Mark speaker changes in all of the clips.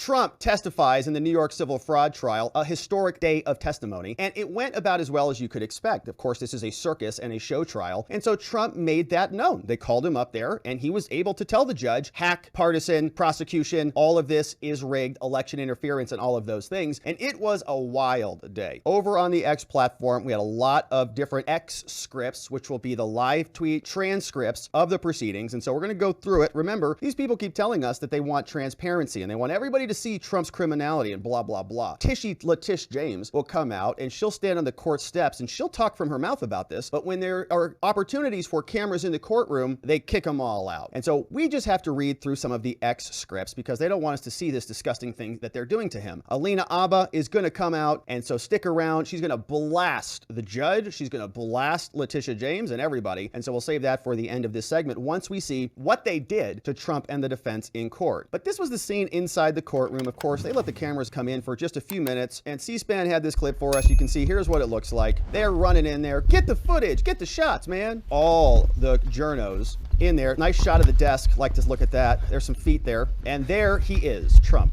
Speaker 1: Trump testifies in the New York civil fraud trial, a historic day of testimony, and it went about as well as you could expect. Of course, this is a circus and a show trial, and so Trump made that known. They called him up there, and he was able to tell the judge, hack, partisan, prosecution, all of this is rigged, election interference, and all of those things, and it was a wild day. Over on the X platform, we had a lot of different X scripts, which will be the live tweet transcripts of the proceedings, and so we're going to go through it. Remember, these people keep telling us that they want transparency, and they want everybody to see Trump's criminality and blah, blah, blah. Leticia James will come out, and she'll stand on the court steps, and she'll talk from her mouth about this, but when there are opportunities for cameras in the courtroom, they kick them all out. And so we just have to read through some of the X scripts because they don't want us to see this disgusting thing that they're doing to him. Alina Habba is going to come out, and so stick around. She's going to blast the judge. She's going to blast Leticia James and everybody. And so we'll save that for the end of this segment once we see what they did to Trump and the defense in court. But this was the scene inside the courtroom. Of course, they let the cameras come in for just a few minutes, and C-SPAN had this clip for us. You can see here's what it looks like. They're running in there. Get the footage. Get the shots, man. All the journos in there. Nice shot of the desk. Like to look at that. There's some feet there. And there he is, Trump.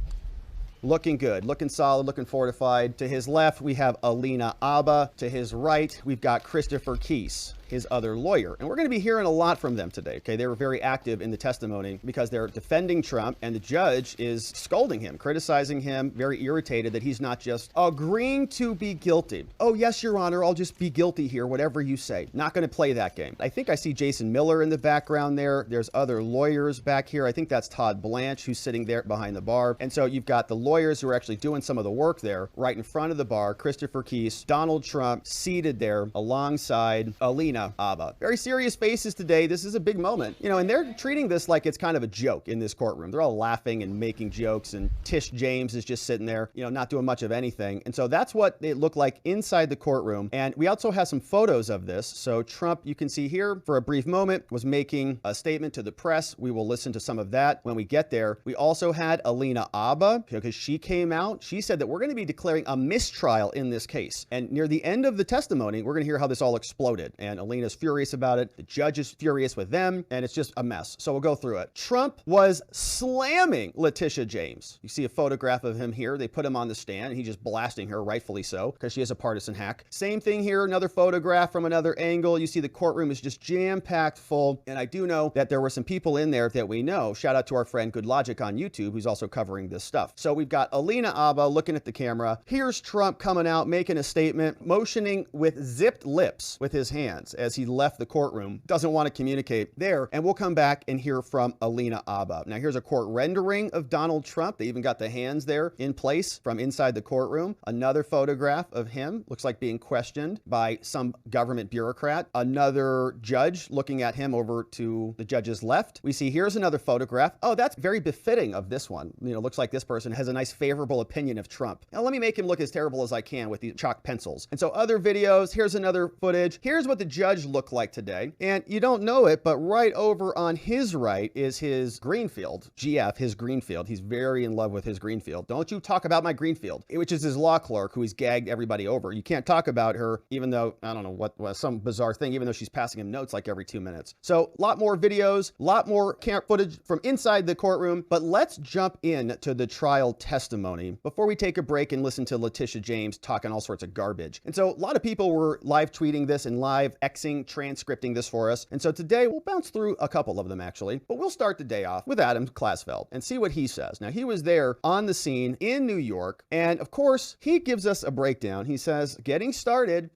Speaker 1: Looking good, looking solid, looking fortified. To his left, we have Alina Habba. To his right, we've got Christopher Keese, his other lawyer. And we're going to be hearing a lot from them today, okay? They were very active in the testimony because they're defending Trump, and the judge is scolding him, criticizing him, very irritated that he's not just agreeing to be guilty. Oh, yes, Your Honor, I'll just be guilty here, whatever you say. Not going to play that game. I think I see Jason Miller in the background there. There's other lawyers back here. I think that's Todd Blanche, who's sitting there behind the bar. And so you've got the lawyers who are actually doing some of the work there right in front of the bar. Christopher Keese, Donald Trump seated there alongside Alina Habba. Very serious faces today. This is a big moment, you know, and they're treating this like it's kind of a joke in this courtroom. They're all laughing and making jokes, and Tish James is just sitting there, you know, not doing much of anything. And so that's what it looked like inside the courtroom. And we also have some photos of this. So Trump, you can see here for a brief moment, was making a statement to the press. We will listen to some of that when we get there. We also had Alina Habba, because she came out. She said that we're going to be declaring a mistrial in this case. And near the end of the testimony, we're going to hear how this all exploded. And Alina's furious about it. The judge is furious with them, and it's just a mess. So we'll go through it. Trump was slamming Leticia James. You see a photograph of him here. They put him on the stand, and he's just blasting her, rightfully so, because she is a partisan hack. Same thing here, another photograph from another angle. You see the courtroom is just jam-packed full, and I do know that there were some people in there that we know. Shout out to our friend GoodLawgic on YouTube, who's also covering this stuff. So we've got Alina Habba looking at the camera. Here's Trump coming out, making a statement, motioning with zipped lips with his hands as he left the courtroom. Doesn't want to communicate there. And we'll come back and hear from Alina Habba. Now here's a court rendering of Donald Trump. They even got the hands there in place from inside the courtroom. Another photograph of him, looks like being questioned by some government bureaucrat. Another judge looking at him over to the judge's left. We see here's another photograph. Oh, that's very befitting of this one. You know, looks like this person has a nice favorable opinion of Trump. Now let me make him look as terrible as I can with these chalk pencils. And so other videos, here's another footage. Here's what the judge looked like today. And you don't know it, but right over on his right is his Greenfield, GF, his Greenfield. He's very in love with his Greenfield. Don't you talk about my Greenfield, which is his law clerk who he's gagged everybody over. You can't talk about her, even though, I don't know what was some bizarre thing, even though she's passing him notes like every 2 minutes. So a lot more videos, a lot more camera footage from inside the courtroom, but let's jump in to the trial testimony before we take a break and listen to Leticia James talking all sorts of garbage. And so a lot of people were live tweeting this and live Xing, transcripting this for us. And so today we'll bounce through a couple of them actually, but we'll start the day off with Adam Klasfeld and see what he says. Now he was there on the scene in New York. And of course he gives us a breakdown. He says, getting started,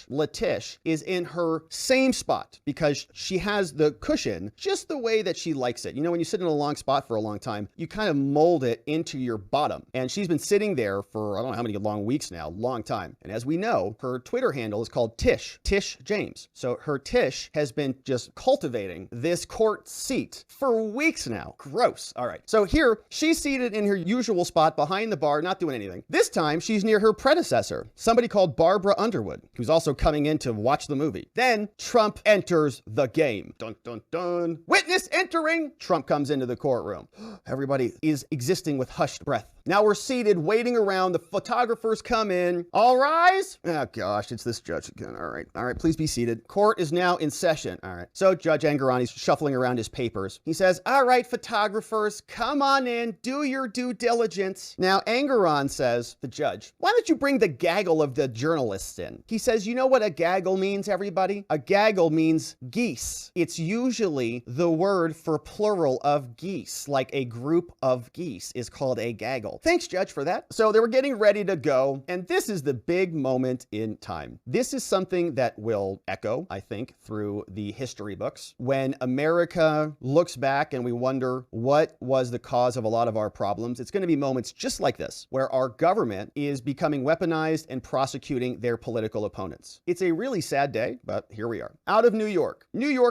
Speaker 1: Letitia is in her same spot because she has the cushion just the way that she likes it. You know, when you sit in a long spot for a long time, you kind of mold it into your bottom. And she's been sitting there for, I don't know how many long weeks now, long time. And as we know, her Twitter handle is called Tish James. So her Tish has been just cultivating this court seat for weeks now. Gross. All right. So here she's seated in her usual spot behind the bar, not doing anything. This time she's near her predecessor, somebody called Barbara Underwood, who's also coming in to watch the movie. Then Trump enters the game. Dun, dun, dun. Witness entering. Trump comes into the courtroom. Everybody is existing with hushed breath. Now we're seated, waiting around. The photographers come in. All rise. Oh gosh, it's this judge again. All right, please be seated. completed. Court is now in session. All right. So Judge Engoron is shuffling around his papers. He says, all right, photographers, come on in, do your due diligence. Now, Engoron says, the judge, why don't you bring the gaggle of the journalists in? He says, you know what a gaggle means, everybody? A gaggle means geese. It's usually the word for plural of geese, like a group of geese is called a gaggle. Thanks, Judge, for that. So they were getting ready to go, and this is the big moment in time. This is something that will echo, I think, through the history books. When America looks back and we wonder what was the cause of a lot of our problems, it's going to be moments just like this, where our government is becoming weaponized and prosecuting their political opponents. It's a really sad day, but here we are. Out of New York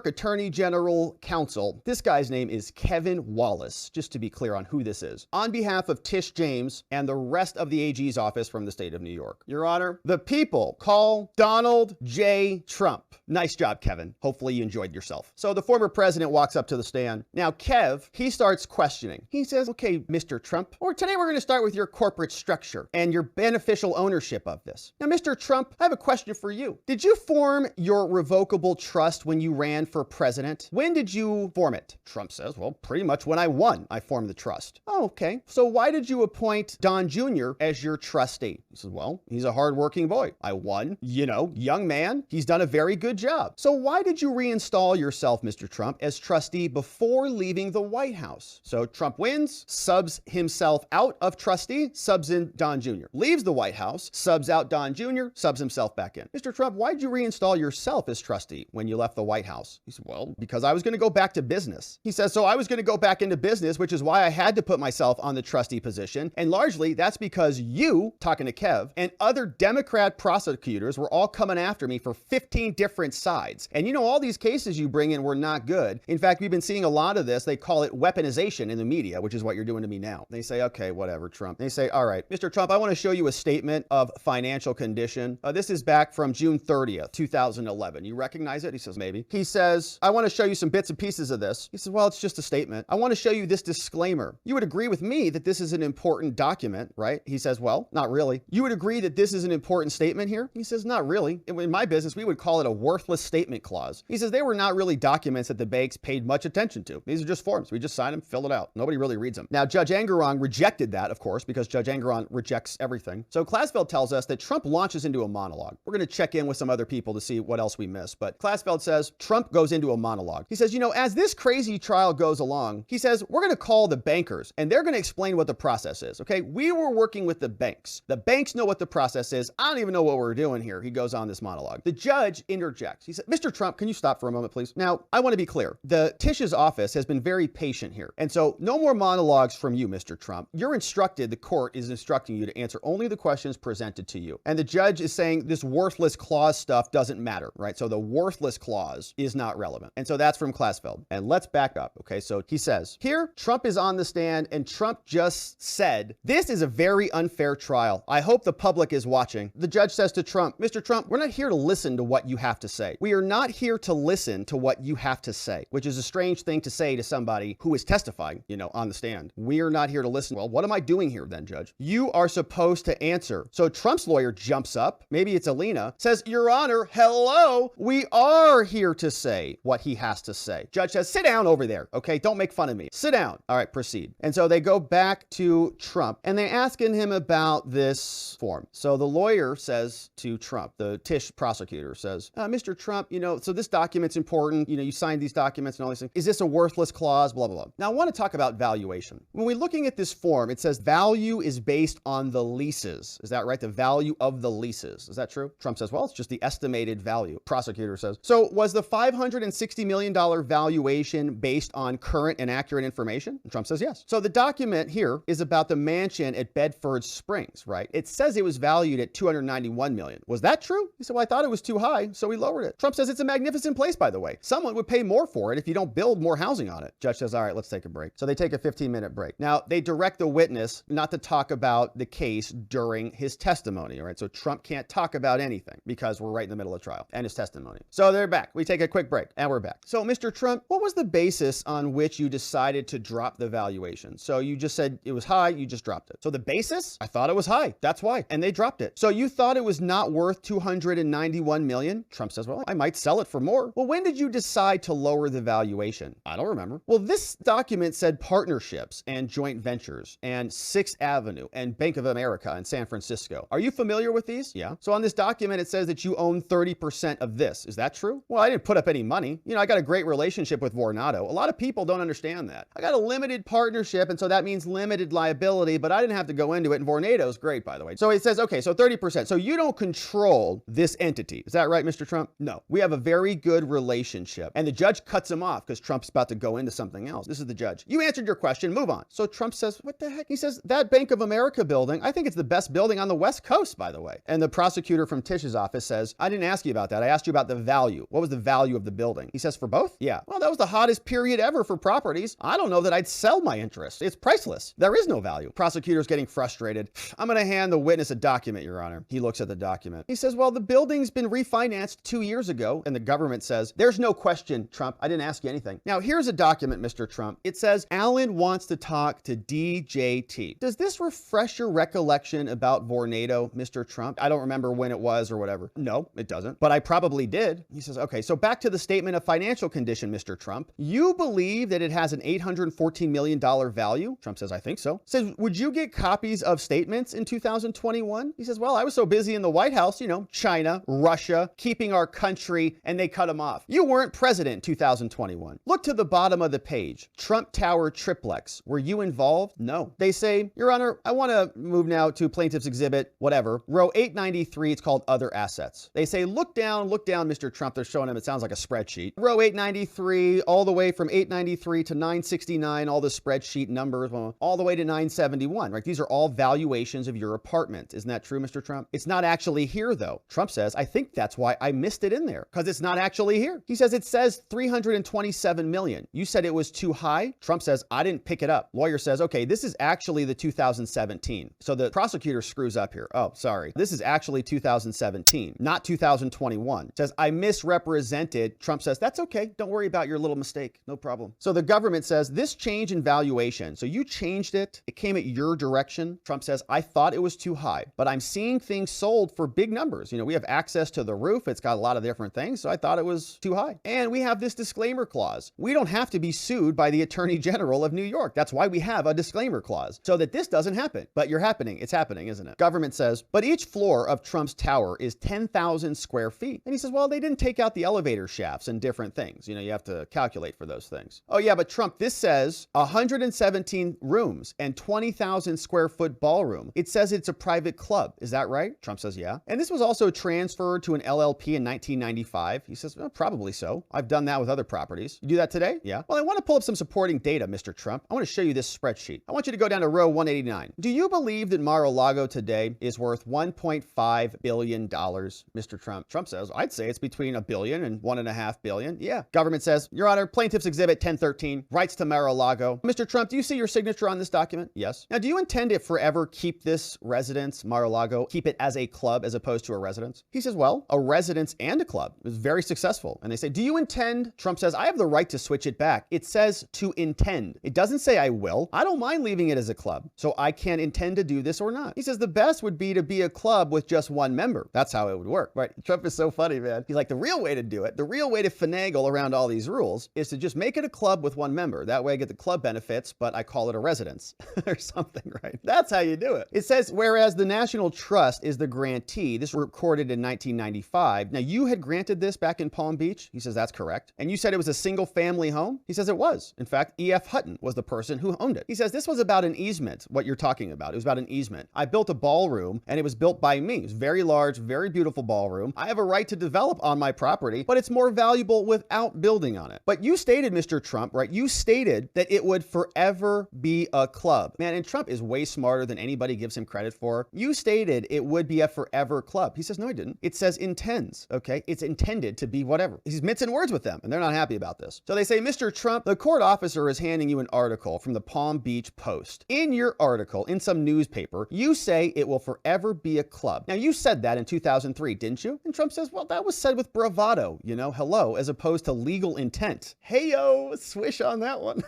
Speaker 1: Attorney General Counsel. This guy's name is Kevin Wallace, just to be clear on who this is. On behalf of Tish James and the rest of the AG's office from the state of New York. Your Honor, the people call Donald J. Trump. Nice job, Kevin. Hopefully you enjoyed yourself. So the former president walks up to the stand. Now, Kev, he starts questioning. He says, okay, Mr. Trump, today we're going to start with your corporate structure and your beneficial ownership of this. Now, Mr. Trump, I have a question for you. Did you form your revocable trust when you ran for president? When did you form it? Trump says, well, pretty much when I won, I formed the trust. Oh, okay. So why did you appoint Don Jr. as your trustee? He says, well, he's a hardworking boy. I won, young man. He's done a very good job. So why did you reinstall yourself, Mr. Trump, as trustee before leaving the White House? So Trump wins, subs himself out of trustee, subs in Don Jr. Leaves the White House, subs out Don Jr., subs himself back in. Mr. Trump, why did you reinstall yourself as trustee when you left the White House? He said, well, because I was going to go back to business. He says, so I was going to go back into business, which is why I had to put myself on the trustee position. And largely that's because you, talking to Kev, and other Democrat prosecutors were all coming after me for 15 different sides. And all these cases you bring in were not good. In fact, we've been seeing a lot of this. They call it weaponization in the media, which is what you're doing to me now. They say, okay, whatever, Trump. They say, all right, Mr. Trump, I want to show you a statement of financial condition. This is back from June 30th, 2011. You recognize it? He says, maybe. He says, I want to show you some bits and pieces of this. He says, well, it's just a statement. I want to show you this disclaimer. You would agree with me that this is an important document, right? He says, well, not really. You would agree that this is an important statement here? He says, not really. In my business, we would call it a worthless statement clause. He says, they were not really documents that the banks paid much attention to. These are just forms. We just sign them, fill it out. Nobody really reads them. Now, Judge Engoron rejected that, of course, because Judge Engoron rejects everything. So Klasfeld tells us that Trump launches into a monologue. We're going to check in with some other people to see what else we missed. But Klasfeld says Trump goes into a monologue. He says, as this crazy trial goes along, he says, we're going to call the bankers and they're going to explain what the process is. Okay. We were working with the banks. The banks know what the process is. I don't even know what we're doing here. He goes on this monologue. The judge interjects. He said, Mr. Trump, can you stop for a moment, please? Now, I want to be clear. The Tish's office has been very patient here. And so no more monologues from you, Mr. Trump. You're instructed, the court is instructing you to answer only the questions presented to you. And the judge is saying this worthless clause stuff doesn't matter, right? So the worthless clause is not relevant. And so that's from Klasfeld. And let's back up. Okay. So he says, here, Trump is on the stand and Trump just said, this is a very unfair trial. I hope the public is watching. The judge says to Trump, Mr. Trump, we're not here to listen to what you have to say. We are not here to listen to what you have to say, which is a strange thing to say to somebody who is testifying, on the stand. We are not here to listen. Well, what am I doing here then, Judge? You are supposed to answer. So Trump's lawyer jumps up, maybe it's Alina, says, Your Honor, hello, we are here to say what he has to say. Judge says, sit down over there, okay? Don't make fun of me. Sit down. All right, proceed. And so they go back to Trump and they're asking him about this form. So the lawyer says to Trump, the Tish prosecutor says, Mr. Trump, so this document's important. You signed these documents and all these things. Is this a worthless clause? Blah, blah, blah. Now I want to talk about valuation. When we're looking at this form, it says value is based on the leases. Is that right? The value of the leases. Is that true? Trump says, well, it's just the estimated value. Prosecutor says, so was the $560 million valuation based on current and accurate information? And Trump says, yes. So the document here is about the mansion at Bedford Springs, right? It says it was valued at $291 million. Was that true? He said, well, I thought it was too high, so we lowered it. Trump says it's a magnificent place, by the way. Someone would pay more for it if you don't build more housing on it. Judge says, all right, let's take a break. So they take a 15-minute break. Now, they direct the witness not to talk about the case during his testimony, all right? So Trump can't talk about anything because we're right in the middle of trial and his testimony. So they're back. We take a quick break and we're back. So Mr. Trump, what was the basis on which you decided to drop the valuation? So you just said it was high, you just dropped it. So the basis? I thought it was high. That's why. And they dropped it. So you thought it was not worth $291 million? Trump says, well, I might sell it for more. Well, when did you decide to lower the valuation? I don't remember. Well, this document said partnerships and joint ventures and 6th Avenue and Bank of America in San Francisco. Are you familiar with these? Yeah. So on this document, it says that you own 30% of this. Is that true? Well, I didn't put up any money. You know, I got a great relationship with Vornado. A lot of people don't understand that. I got a limited partnership, and so that means limited liability, but I didn't have to go into it. And Vornado's great, by the way. So it says, okay, so 30%. So you don't control this entity. Is that right, Mr. Trump? No. We have a very good relationship. And the judge cuts him off because Trump's about to go into something else. This is the judge. You answered your question. Move on. So Trump says, what the heck? He says, that Bank of America building, I think it's the best building on the West Coast, by the way. And the prosecutor from Tish's office says, I didn't ask you about that. I asked you about the value. What was the value of the building? He says, for both? Yeah. Well, that was the hottest period ever for properties. I don't know that I'd sell my interest. It's priceless. There is no value. Prosecutor's getting frustrated. I'm going to hand the witness a document, Your Honor. He looks at the document. He says, well, the building's been refinanced 2 years ago. And the government says, there's no question, Trump. I didn't ask you anything. Now, here's a document, Mr. Trump. It says, Alan wants to talk to DJT. Does this refresh your recollection about Vornado, Mr. Trump? I don't remember when it was or whatever. No, it doesn't. But I probably did. He says, okay, so back to the statement of financial condition, Mr. Trump. You believe that it has an $814 million value? Trump says, I think so. Says, would you get copies of statements in 2021? He says, well, I was so busy in the White House, you know, China, Russia, keeping our country, and they cut him off. You weren't president in 2021. Look to the bottom of the page. Trump Tower triplex. Were you involved? No. They say, Your Honor, I want to move now to plaintiff's exhibit, whatever. Row 893, it's called other assets. They say, look down, Mr. Trump. They're showing him, it sounds like a spreadsheet. Row 893, all the way from 893 to 969, all the spreadsheet numbers, all the way to 971, right? These are all valuations of your apartment. Isn't that true, Mr. Trump? It's not actually here, though. Trump says, I think that's why I missed it in there, because it's not actually here. He says, it says 327 million. You said it was too high. Trump says, I didn't pick it up. Lawyer says, okay, this is actually the 2017. So the prosecutor screws up here. Oh, sorry. This is actually 2017, not 2021. Says, I misrepresented. Trump says, that's okay. Don't worry about your little mistake. No problem. So the government says, this change in valuation. So you changed it. It came at your direction. Trump says, I thought it was too high, but I'm seeing things sold for big numbers. You know, we have access to the roof. It's got a lot of different things. So I thought it was too high. And we have this disclaimer clause. We don't have to be sued by the Attorney General of New York. That's why we have a disclaimer clause, so that this doesn't happen. But you're happening. It's happening, isn't it? Government says, but each floor of Trump's tower is 10,000 square feet. And he says, well, they didn't take out the elevator shafts and different things. You know, you have to calculate for those things. Oh yeah, but Trump, this says 117 rooms and 20,000 square foot ballroom. It says it's a private club. Is that right? Trump says, yeah. And this was also transferred to an LLP in 1995. He says, well, probably so. I've done that with other properties. You do that today? Yeah. Well, I want to pull up some supporting data, Mr. Trump. I want to show you this spreadsheet. I want you to go down to row 189. Do you believe that Mar-a-Lago today is worth $1.5 billion, Mr. Trump? Trump says, I'd say it's between $1 billion and $1.5 billion. Yeah. Government says, Your Honor, plaintiff's exhibit 1013, rights to Mar-a-Lago. Mr. Trump, do you see your signature on this document? Yes. Now, do you intend to forever keep this residence, Mar-a-Lago, keep it as a club as opposed to a residence? He says, well, a residence and a club. It was very successful. And they say, do you intend? Trump says, I have the right to switch it back. It says to intend. It doesn't say I will. I don't mind leaving it as a club. So I can intend to do this or not. He says, the best would be to be a club with just one member. That's how it would work, right? Trump is so funny, man. He's like, the real way to do it, the real way to finagle around all these rules is to just make it a club with one member. That way I get the club benefits, but I call it a residence or something, right? That's how you do it. It says, whereas the National Trust is the grantee. This was recorded in 1995. Now, you had granted this back in Palm Beach? He says, that's correct. And you said it was a single family home? He says it was. In fact, E.F. Hutton was the person who owned it. He says, this was about an easement, what you're talking about. It was about an easement. I built a ballroom and it was built by me. It was very large, very beautiful ballroom. I have a right to develop on my property, but it's more valuable without building on it. But you stated, Mr. Trump, right? You stated that it would forever be a club. Man, and Trump is way smarter than anybody gives him credit for. You stated it would be a forever club. He says, no, I didn't. It says intends, okay? It's intended to be whatever. He's mincing words with them, and they're not happy about this. So they say, Mr. Trump, the court officer is handing you an article from the Palm Beach Post. In your article, in some newspaper, you say it will forever be a club. Now, you said that in 2003, didn't you? And Trump says, well, that was said with bravado, you know, hello, as opposed to legal intent. Hey-yo, swish on that one.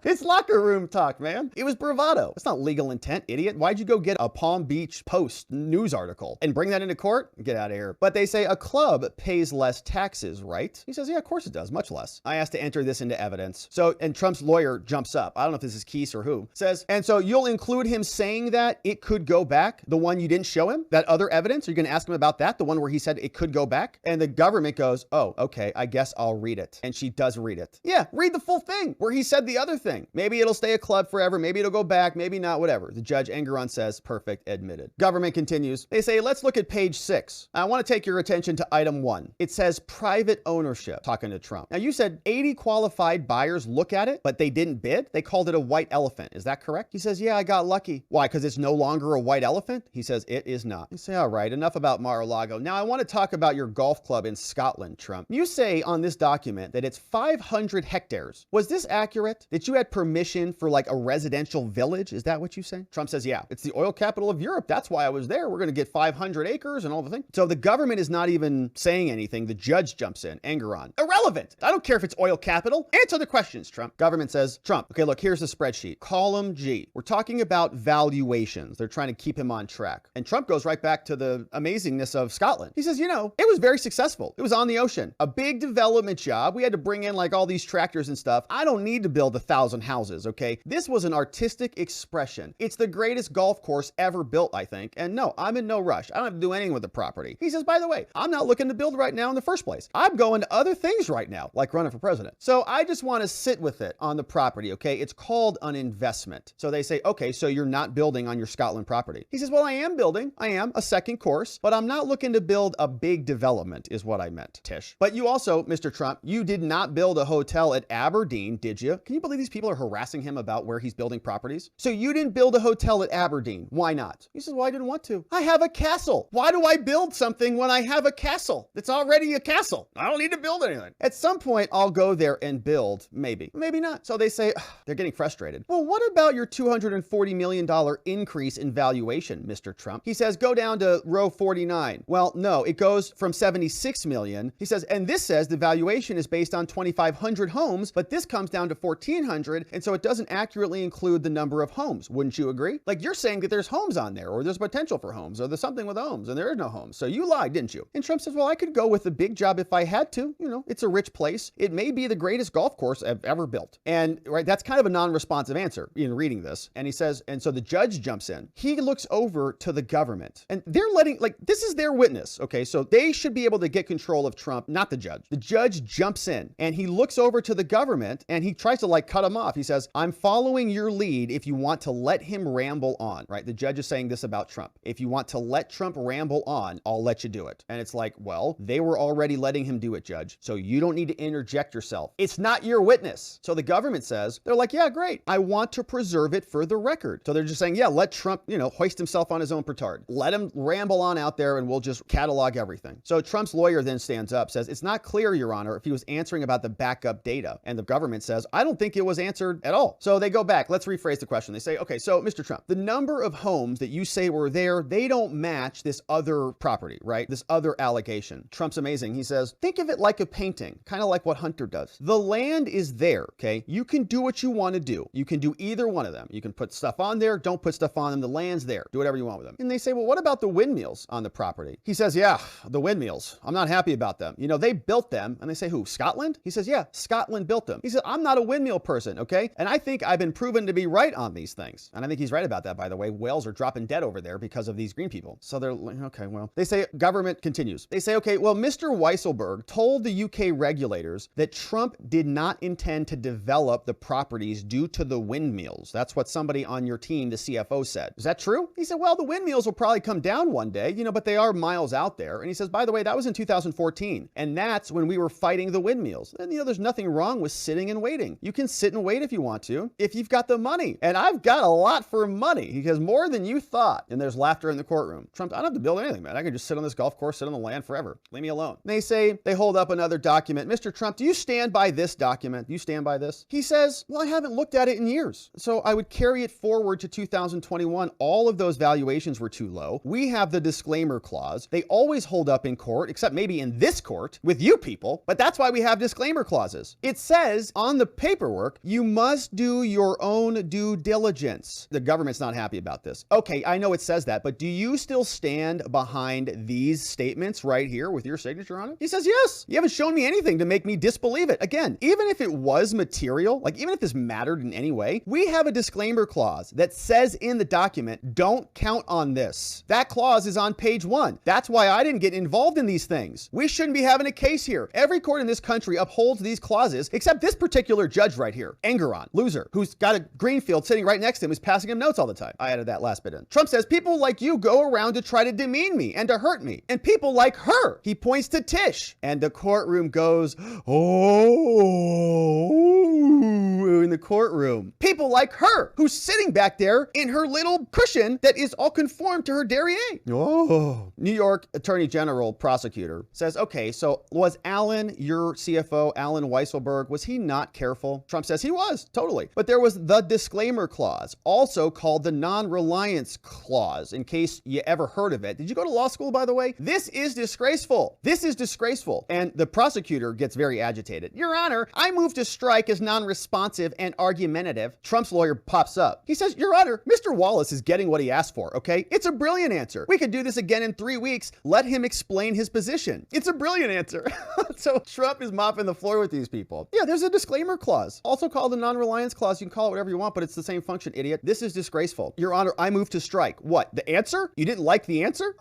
Speaker 1: It's locker room talk, man. It was bravado. It's not legal intent, idiot. Why'd you go get a Palm Beach Post news article and bring that into court? Get out of here. But they they say a club pays less taxes, right? He says, yeah, of course it does, much less. I asked to enter this into evidence. So, and Trump's lawyer jumps up. I don't know if this is Keese or who. Says, and so you'll include him saying that it could go back, the one you didn't show him, that other evidence? Are you going to ask him about that? The one where he said it could go back? And the government goes, oh, okay, I guess I'll read it. And she does read it. Yeah, read the full thing where he said the other thing. Maybe it'll stay a club forever. Maybe it'll go back. Maybe not, whatever. The Judge Engoron says, perfect, admitted. Government continues. They say, let's look at page 6. I want to take your attention to item 1. It says private ownership, talking to Trump. Now you said 80 qualified buyers look at it, but they didn't bid. They called it a white elephant. Is that correct? He says, yeah, I got lucky. Why? Because it's no longer a white elephant? He says, it is not. You say, all right, enough about Mar-a-Lago. Now I want to talk about your golf club in Scotland, Trump. You say on this document that it's 500 hectares. Was this accurate? That you had permission for like a residential village? Is that what you say? Trump says, yeah, it's the oil capital of Europe. That's why I was there. We're going to get 500 acres and all the things. So the government is not even saying anything. The judge jumps in, Engoron. Irrelevant. I don't care if it's oil capital. Answer the questions, Trump. Government says, Trump, okay, look, here's the spreadsheet. Column G. We're talking about valuations. They're trying to keep him on track. And Trump goes right back to the amazingness of Scotland. He says, you know, it was very successful. It was on the ocean. A big development job. We had to bring in like all these tractors and stuff. I don't need to build 1,000 houses, okay? This was an artistic expression. It's the greatest golf course ever built, I think. And no, I'm in no rush. I don't have to do anything with the property. He says, by the way, I'm not looking to build right now in the first place. I'm going to other things right now, like running for president. So I just want to sit with it on the property, okay? It's called an investment. So they say, okay, so you're not building on your Scotland property. He says, well, I am building. I am a second course, but I'm not looking to build a big development is what I meant, Tish. But you also, Mr. Trump, you did not build a hotel at Aberdeen, did you? Can you believe these people are harassing him about where he's building properties? So you didn't build a hotel at Aberdeen. Why not? He says, well, I didn't want to. I have a castle. Why do I build something when I have a castle? It's already a castle. I don't need to build anything. At some point, I'll go there and build, maybe. Maybe not. So they say, they're getting frustrated. Well, what about your $240 million increase in valuation, Mr. Trump? He says, go down to row 49. Well, no, it goes from 76 million. He says, and this says the valuation is based on 2,500 homes, but this comes down to 1,400, and so it doesn't accurately include the number of homes. Wouldn't you agree? Like you're saying that there's homes on there, or there's potential for homes, or there's something with homes, and there is no homes. So you lied, didn't you? And Trump says, well, I could go with a big job if I had to. You know, it's a rich place. It may be the greatest golf course I've ever built. And right, that's kind of a non-responsive answer in reading this. And he says, and so the judge jumps in. He looks over to the government, and they're letting, like, this is their witness. Okay, so they should be able to get control of Trump, not the judge. The judge jumps in and he looks over to the government and he tries to like cut him off. He says, I'm following your lead if you want to let him ramble on, right? The judge is saying this about Trump. If you want to let Trump ramble on, I'll let you do it. And it's like, well, they were already letting him do it, judge. So you don't need to interject yourself. It's not your witness. So the government says, they're like, yeah, great. I want to preserve it for the record. So they're just saying, yeah, let Trump, you know, hoist himself on his own petard. Let him ramble on out there and we'll just catalog everything. So Trump's lawyer then stands up, says, it's not clear, Your Honor, if he was answering about the backup data. And the government says, I don't think it was answered at all. So they go back. Let's rephrase the question. They say, okay, so Mr. Trump, the number of homes that you say were there, they don't match this other property, right? This other allegation. Trump's amazing. He says, think of it like a painting, kind of like what Hunter does. The land is there, okay? You can do what you want to do. You can do either one of them. You can put stuff on there, don't put stuff on them. The land's there. Do whatever you want with them. And they say, well, what about the windmills on the property? He says, yeah, the windmills. I'm not happy about them. You know, they built them. And they say, who? Scotland? He says, yeah, Scotland built them. He says, I'm not a windmill person, okay? And I think I've been proven to be right on these things. And I think he's right about that, by the way. Whales are dropping dead over there because of these green people. So they're like, okay, well, they say, government continues. They say, okay, well, Mr. Weisselberg told the UK regulators that Trump did not intend to develop the properties due to the windmills. That's what somebody on your team, the CFO, said. Is that true? He said, well, the windmills will probably come down one day, you know, but they are miles out there. And he says, by the way, that was in 2014. And that's when we were fighting the windmills. And, you know, there's nothing wrong with sitting and waiting. You can sit and wait if you want to, if you've got the money. And I've got a lot for money. He has more than you thought. And there's laughter in the courtroom. Trump, I don't have to build anything, man. I can just sit on this golf course, sit on the land forever. Leave me alone. And they say, they hold up another document. Mr. Trump, do you stand by this document? Do you stand by this? He says, well, I haven't looked at it in years. So I would carry it forward to 2021. All of those valuations were too low. We have the disclaimer clause. They always hold up in court, except maybe in this court with you people, but that's why we have disclaimer clauses. It says on the paperwork, you must do your own due diligence. The government's not happy about this. Okay, I know it says that, but do you still stand behind these statements right here with your signature on it? He says, yes. You haven't shown me anything to make me disbelieve it. Again, even if it was material, like even if this mattered in any way, we have a disclaimer clause that says in the document, don't count on this. That clause is on page 1. That's why I didn't get involved in these things. We shouldn't be having a case here. Every court in this country upholds these clauses, except this particular judge right here, Engoron, loser, who's got a Greenfield sitting right next to him, who's passing him notes all the time. I added that last bit in. Trump says, people like you go around to try to demean me and to hurt me. And people like her. He points to Tish. And the courtroom goes, oh, in the courtroom. People like her, who's sitting back there in her little cushion that is all conformed to her derriere. Oh. New York Attorney General prosecutor says, okay, so was Alan, your CFO, Alan Weisselberg, was he not careful? Trump says he was, totally. But there was the disclaimer clause, also called the non-reliance clause, in case you ever heard of it. Did you go to law school, by the way? This is disgraceful. This is disgraceful. And the prosecutor gets very agitated. Your Honor, I move to strike as non-responsive and argumentative. Trump's lawyer pops up. He says, Your Honor, Mr. Wallace is getting what he asked for, okay? It's a brilliant answer. We could do this again in 3 weeks. Let him explain his position. It's a brilliant answer. So Trump is mopping the floor with these people. Yeah, there's a disclaimer clause, also called the non-reliance clause. You can call it whatever you want, but it's the same function, idiot. This is disgraceful. Your Honor, I move to strike. What? The answer? You didn't like the answer?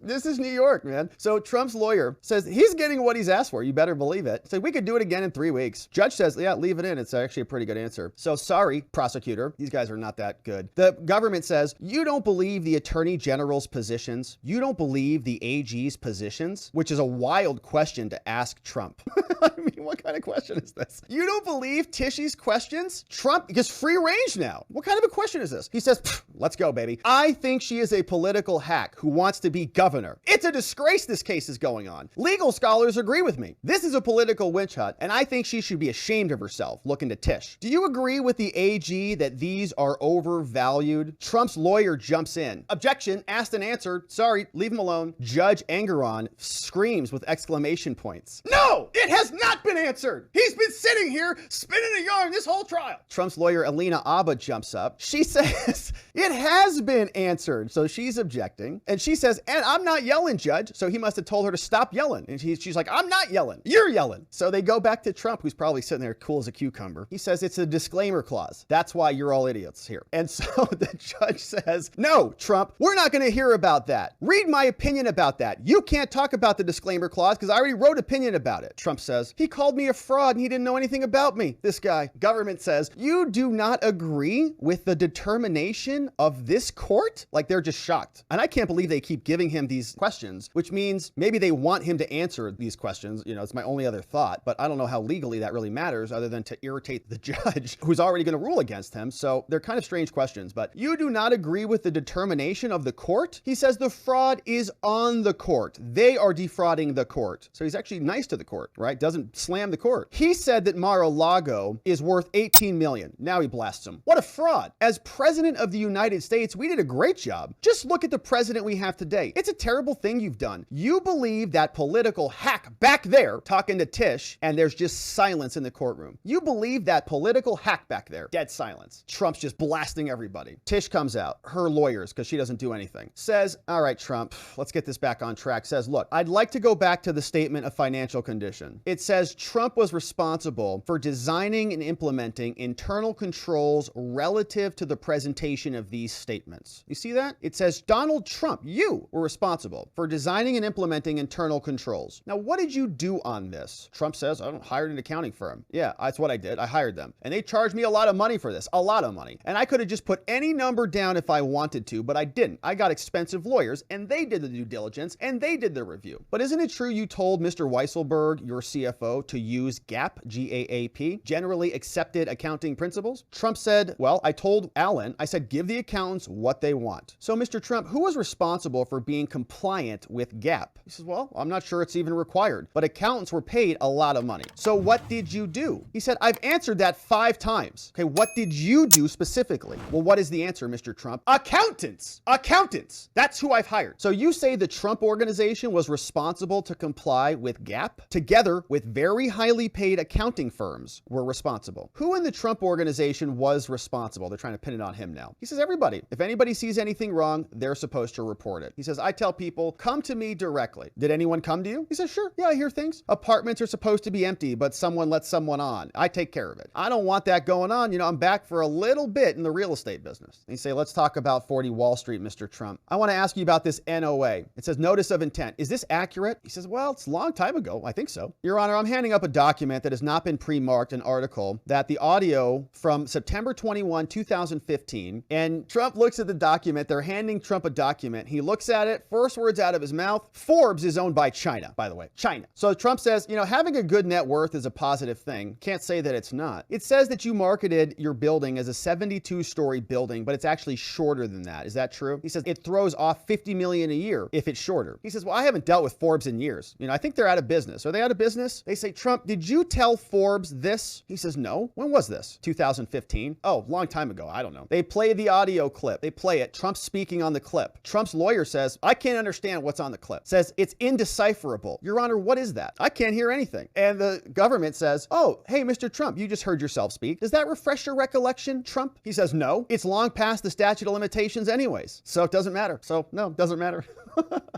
Speaker 1: This is New York, man. So Trump's lawyer says he's getting what he's asked for. You better believe it. So we could do it again in 3 weeks. Judge says, yeah, leave it in. It's actually a pretty good answer. So sorry, prosecutor. These guys are not that good. The government says, you don't believe the attorney general's positions. You don't believe the AG's positions, which is a wild question to ask Trump. I mean, what kind of question is this? You don't believe Tishy's questions? Trump gets free range now. What kind of a question is this? He says, let's go, baby. I think she is a political hack who wants to be governor. It's a disgrace this case is going on. Legal scholars agree with me. This is a political witch hunt, and I think she should be ashamed of herself. Looking to Tish. Do you agree with the AG that these are overvalued? Trump's lawyer jumps in. Objection, asked and answered. Sorry, leave him alone. Judge Engoron screams with exclamation points. No, it has not been answered. He's been sitting here spinning a yarn this whole trial. Trump's lawyer, Alina Habba, jumps up. She says, it has been answered. So she's objecting, and she says, and I'm not yelling, Judge. So he must have told her to stop yelling. And she's like, I'm not yelling. You're yelling. So they go back to Trump, who's probably sitting there cool as a cucumber. He says it's a disclaimer clause. That's why you're all idiots here. And so the judge says, no, Trump, we're not going to hear about that. Read my opinion about that. You can't talk about the disclaimer clause because I already wrote opinion about it. Trump says, he called me a fraud and he didn't know anything about me. This guy. Government says, you do not agree with the determination of this court? Like they're just shocked. And I can't believe they keep giving him these questions, which means maybe they want him to answer these questions. You know, it's my only other thought, but I don't know how legally that really matters other than to irritate the judge who's already going to rule against him. So they're kind of strange questions, but you do not agree with the determination of the court? He says the fraud is on the court. They are defrauding the court. So he's actually nice to the court, right? Doesn't slam the court. He said that Mar-a-Lago is worth 18 million. Now he blasts him. What a fraud. As president of the United States, we did a great job. Just look at the president we have today. It's a terrible thing you've done. You believe that political hack back there talking to Tish, and there's just silence in the courtroom. You believe that political hack back there. Dead silence. Trump's just blasting everybody. Tish comes out, her lawyers, because she doesn't do anything, says, all right, Trump, let's get this back on track. Says, look, I'd like to go back to the statement of financial condition. It says Trump was responsible for designing and implementing internal controls relative to the presentation of these statements. You see that? It says Donald Trump, you were responsible for designing and implementing internal controls. Now, what did you do on this? Trump says, I hired an accounting firm. Yeah, that's what I did. I hired them. And they charged me a lot of money for this, a lot of money. And I could have just put any number down if I wanted to, but I didn't. I got expensive lawyers and they did the due diligence and they did the review. But isn't it true you told Mr. Weisselberg, your CFO, to use GAAP, G-A-A-P, generally accepted accounting principles? Trump said, well, I told Alan, I said, give the accountants what they want. So Mr. Trump, who was responsible for being compliant with GAAP? He says, well, I'm not sure it's even required, but accountants were paid a lot of money. So what did you do? He said, I've answered that 5 times. Okay, what did you do specifically? Well, what is the answer, Mr. Trump? Accountants. Accountants. That's who I've hired. So you say the Trump organization was responsible to comply with GAAP? Together together with very highly paid accounting firms, were responsible. Who in the Trump organization was responsible? They're trying to pin it on him now. He says, everybody. If anybody sees anything wrong, they're supposed to report it. He says, I tell people, come to me directly. Did anyone come to you? He says, sure. Yeah, I hear things. Apartments are supposed to be empty, but someone lets someone on. I take care of it. I don't want that going on. You know, I'm back for a little bit in the real estate business. And you say, let's talk about 40 Wall Street, Mr. Trump. I want to ask you about this NOA. It says notice of intent. Is this accurate? He says, well, it's a long time ago. I think so. Your Honor, I'm handing up a document that has not been pre-marked, an article that the audio from September 21, 2015, and Trump looks at the document. They're handing Trump a document. He looks at it. First words out of his mouth, Forbes is owned by China, by the way, China. So Trump says, you know, having a good net worth is a positive thing. Can't say that it's not. It says that you marketed your building as a 72-story building, but it's actually shorter than that. Is that true? He says it throws off $50 million a year if it's shorter. He says, well, I haven't dealt with Forbes in years. You know, I think they're out of business. Are they out of business? They say, Trump, did you tell Forbes this? He says, no. When was this? 2015. Oh, long time ago. I don't know. They play the audio clip. They play it. Trump's speaking on the clip. Trump's lawyer says, I can't understand what's on the clip. Says it's indecipherable. Your Honor, what is that? I can't hear anything. And the government says, oh, hey, Mr. Trump, you just heard yourself speak. Does that refresh your recollection, Trump? He says, no, it's long past the statute of limitations anyways. So it doesn't matter. So no, it doesn't matter.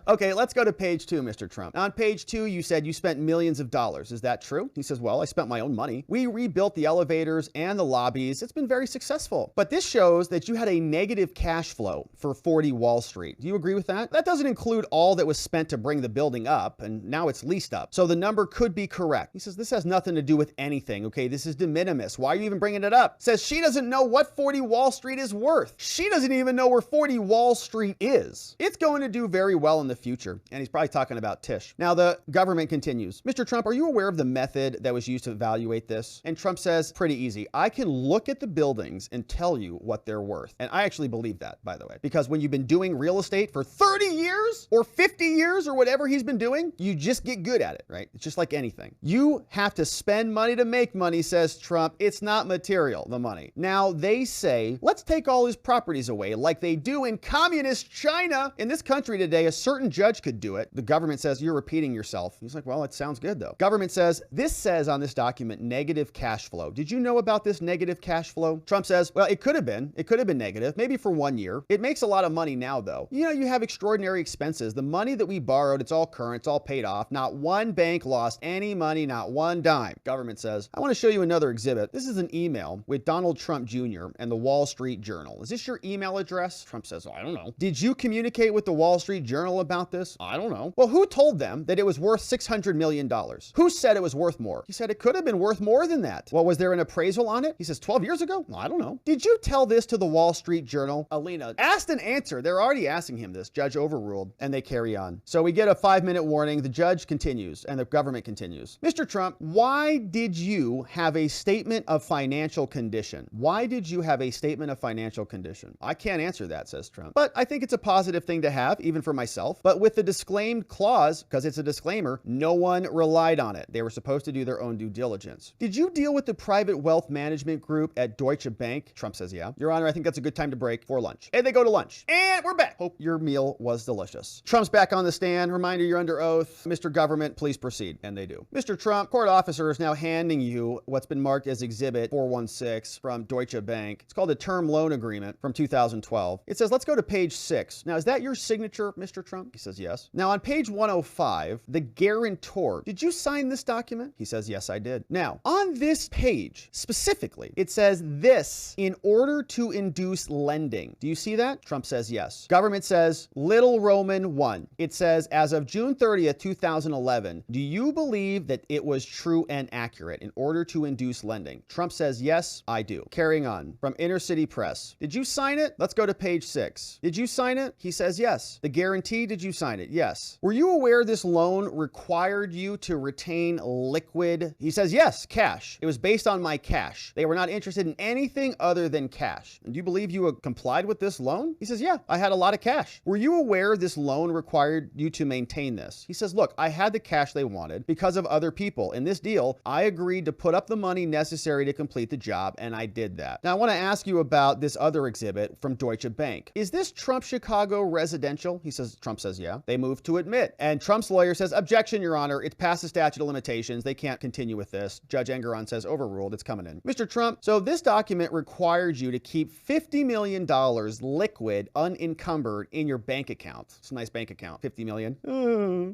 Speaker 1: Okay, let's go to page 2, Mr. Trump. On page 2, you said you spent millions of dollars. Is that true? He says, well, I spent my own money. We rebuilt the elevators and the lobbies. It's been very successful. But this shows that you had a negative cash flow for 40 Wall Street. Do you agree with that? That doesn't include all that was spent to bring the building up, and now it's leased up. So the number could be correct. He says, this has nothing to do with anything. Okay, this is de minimis. Why are you even bringing it up? Says she doesn't know what 40 Wall Street is worth. She doesn't even know where 40 Wall Street is. It's going to do very well in the future. And he's probably talking about Tish. Now the government continues. Mr. Trump, are you aware of the method that was used to evaluate this? And Trump says, pretty easy. I can look at the buildings and tell you what they're worth. And I actually believe that, by the way, because when you've been doing real estate for 30 years or 50 years or whatever he's been doing, you just get good at it, right? It's just like anything. You have to spend money to make money, says Trump. It's not material, the money. Now they say, let's take all his properties away like they do in communist China. In this country today, a certain judge could do it. The government says, you're repeating yourself. He's like, well, it sounds good though. Government says, this says on this document, negative cash flow. Did you know about this negative cash flow? Trump says, well, it could have been negative, maybe for 1 year. It makes a lot of money now though. You know, you have extraordinary expenses. The money that we borrowed, it's all current, it's all paid off. Not one bank lost any money, not one dime. Government says, I want to show you another exhibit. This is an email with Donald Trump Jr. and the Wall Street Journal. Is this your email address? Trump says, I don't know. Did you communicate with the Wall Street Journal about this? I don't know. Well, who told them that it was worth $600 million? Who said it was worth more? He said it could have been worth more than that. Well, was there an appraisal on it? He says 12 years ago? Well, I don't know. Did you tell this to the Wall Street Journal? Alina asked and answered. They're already asking him this. Judge overruled, and they carry on. So we get a 5-minute warning. The judge continues, and the government continues. Mr. Trump, why did you have a statement of financial condition? Why did you have a statement of financial condition? I can't answer that, says Trump. But I think it's a positive thing to have, even for myself. But with the disclaimed clause, because it's a disclaimer, no one relied on it. They were supposed to do their own due diligence. Did you deal with the private wealth management group at Deutsche Bank? Trump says, yeah. Your Honor, I think that's a good time to break for lunch. And they go to lunch. And we're back. Hope your meal was delicious. Trump's back on the stand. Reminder, you're under oath. Mr. Government, please proceed. And they do. Mr. Trump, court officer is now handing you what's been marked as Exhibit 416 from Deutsche Bank. It's called a term loan agreement from 2012. It says, let's go to page 6. Now, is that your signature, Mr. Trump? He says, yes. Now, on page 105, the guarantor, did you sign this document? He says, yes, I did. Now, on this page, specifically, it says this in order to induce lending. Do you see that? Trump says, yes. Government says, little Roman 1. It says, as of June 30th, 2011, do you believe that it was true and accurate in order to induce lending? Trump says, yes, I do. Carrying on. From Inner City Press. Did you sign it? Let's go to page 6. Did you sign it? He says, yes. The guarantee, did you sign it? Yes. Were you aware this loan required you to retain liquid? He says, yes, cash. It was based on my cash. They were not interested in anything other than cash. And do you believe you complied with this loan? He says, yeah, I had a lot of cash. Were you aware this loan required you to maintain this? He says, look, I had the cash they wanted because of other people. In this deal, I agreed to put up the money necessary to complete the job, and I did that. Now, I want to ask you about this other exhibit from Deutsche Bank. Is this Trump Chicago residential? He Trump says, yeah. They move to admit. And Trump's lawyer says, objection, Your Honor. It's past the statute of limitations. They can't continue with this. Judge Engoron says, overruled. It's coming in. Mr. Trump, so this document required you to keep $50 million liquid, unencumbered in your bank account. It's a nice bank account. 50 million.